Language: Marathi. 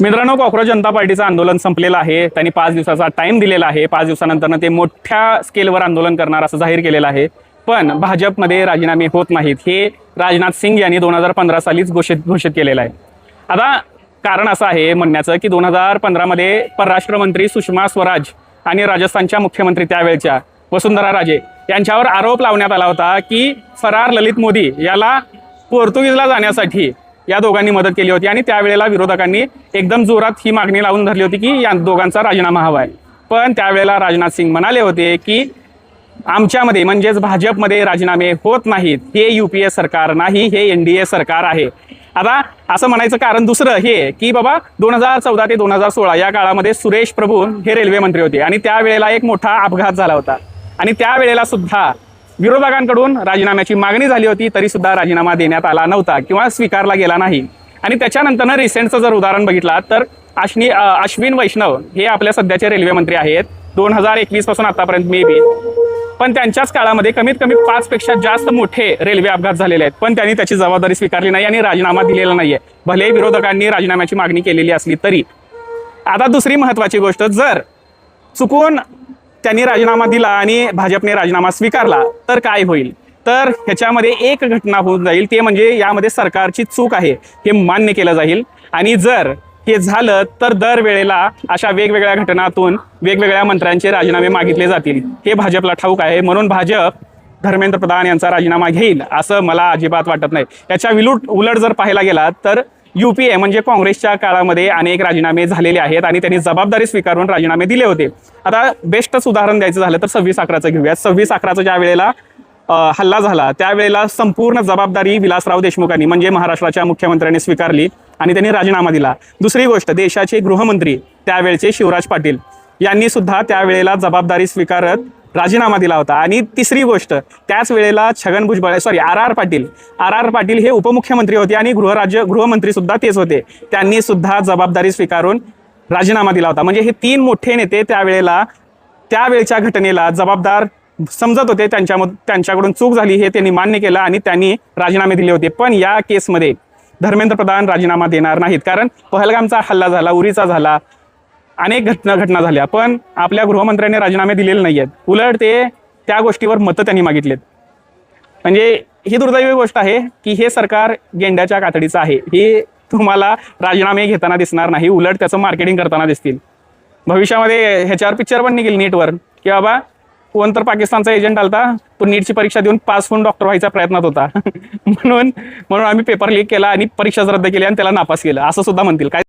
मित्रांनो, कॉक्रोच जनता पार्टीचं आंदोलन संपलेलं आहे. त्यांनी 5 दिवसाचा टाइम दिलेला आहे. 5 दिवसानंतर ते मोठ्या स्केलवर आंदोलन करणार असं जाहीर केलेलं आहे. पण भाजपमध्ये राजीनामे होत नाहीत हे राजनाथ सिंग यांनी 2015 सालीच घोषित केलेलं आहे. आता कारण असं आहे म्हणण्याचं की 2015 मध्ये परराष्ट्र मंत्री सुषमा स्वराज आणि राजस्थानच्या मुख्यमंत्री त्यावेळच्या वसुंधरा राजे यांच्यावर आरोप लावण्यात आला होता की फरार ललित मोदी याला पोर्तुगीजला जाण्यासाठी या दोघांनी मदत केली होती आणि त्यावेळेला विरोधकांनी एकदम जोरात ही मागणी लावून धरली होती की या दोघांचा राजीनामा हवा आहे. पण त्यावेळेला राजनाथ सिंग म्हणाले होते की आमच्यामध्ये म्हणजेच भाजपमध्ये राजीनामे होत नाहीत. हे युपीए सरकार नाही, हे एनडीए सरकार आहे. आता असं म्हणायचं कारण दुसरं हे की बाबा 2014 ते 2016 या काळामध्ये सुरेश प्रभू हे रेल्वे मंत्री होते आणि त्यावेळेला एक मोठा अपघात झाला होता आणि त्यावेळेला सुद्धा विरोधकांकडून राजीनाम्याची मागणी झाली होती, तरी सुद्धा राजीनामा देण्यात आला नव्हता किंवा स्वीकारला गेला नाही. आणि त्याच्यानंतर रिसेंटचं जर उदाहरण बघितलं तर अश्विन वैष्णव हे आपल्या सध्याचे रेल्वे मंत्री आहेत 2021 पासून आतापर्यंत मे बी. पण त्यांच्याच काळामध्ये कमीत कमी 5 पेक्षा जास्त मोठे रेल्वे अपघात झालेले आहेत, पण त्यांनी त्याची जबाबदारी स्वीकारली नाही आणि राजीनामा दिलेला नाहीये, भले विरोधकांनी राजीनाम्याची मागणी केलेली असली तरी. आता दुसरी महत्वाची गोष्ट, जर चुकून त्यांनी राजीनामा दिला आणि भाजपने राजीनामा स्वीकारला तर काय होईल, तर ह्याच्यामध्ये एक घटना होऊन जाईल, ते म्हणजे यामध्ये सरकारची चूक आहे हे मान्य केलं जाईल. आणि जर हे झालं तर दरवेळेला अशा वेगवेगळ्या घटनातून वेगवेगळ्या मंत्र्यांचे राजीनामे मागितले जातील हे भाजपला ठाऊक आहे. म्हणून भाजप धर्मेंद्र प्रधान यांचा राजीनामा घेईल असं मला अजिबात वाटत नाही. याच्या उलट जर पाहायला गेला तर युपीए म्हणजे काँग्रेसच्या काळामध्ये अनेक राजीनामे झालेले आहेत आणि त्यांनी जबाबदारी स्वीकारून राजीनामे दिले होते. आता बेस्टच उदाहरण द्यायचं झालं तर 26/11चं घेऊयात. 26/11चं ज्या वेळेला हल्ला झाला त्यावेळेला संपूर्ण जबाबदारी विलासराव देशमुखांनी म्हणजे महाराष्ट्राच्या मुख्यमंत्र्यांनी स्वीकारली आणि त्यांनी राजीनामा दिला. दुसरी गोष्ट, देशाचे गृहमंत्री त्यावेळचे शिवराज पाटील यांनी सुद्धा त्यावेळेला जबाबदारी स्वीकारत राजीनामा दिला होता. आणि तिसरी गोष्ट, त्याच वेळेला छगन भुजबळ आर आर पाटील हे उपमुख्यमंत्री होते आणि गृहमंत्री सुद्धा तेच होते, त्यांनी सुद्धा जबाबदारी स्वीकारून राजीनामा दिला होता. म्हणजे हे 3 मोठे नेते त्यावेळेला त्यावेळच्या घटनेला जबाबदार समजत होते, त्यांच्याकडून चूक झाली हे त्यांनी मान्य केलं आणि त्यांनी राजीनामे दिले होते. पण या केसमध्ये धर्मेंद्र प्रधान राजीनामा देणार नाहीत, कारण पहलगामचा हल्ला झाला, उरीचा झाला, अनेक घटना झाल्या, पण आपल्या गृहमंत्र्यांनी राजीनामे दिलेले नाहीयेत. उलट ते त्या गोष्टीवर मतं त्यांनी मागितलेत. म्हणजे ही दुर्दैवी गोष्ट आहे की हे सरकार गेंड्याच्या कातडीचं आहे. हे तुम्हाला राजीनामे घेताना दिसणार नाही, उलट त्याचं मार्केटिंग करताना दिसतील. भविष्यामध्ये ह्याच्यावर पिक्चर पण निघेल नीटवर की बाबा कोण तर पाकिस्तानचा एजंट आलता, तो नीटची परीक्षा देऊन पास होऊन डॉक्टर व्हायचा प्रयत्नात होता म्हणून आम्ही पेपर लीक केला आणि परीक्षाच रद्द केली आणि त्याला नापास केलं असं सुद्धा म्हणतील. काय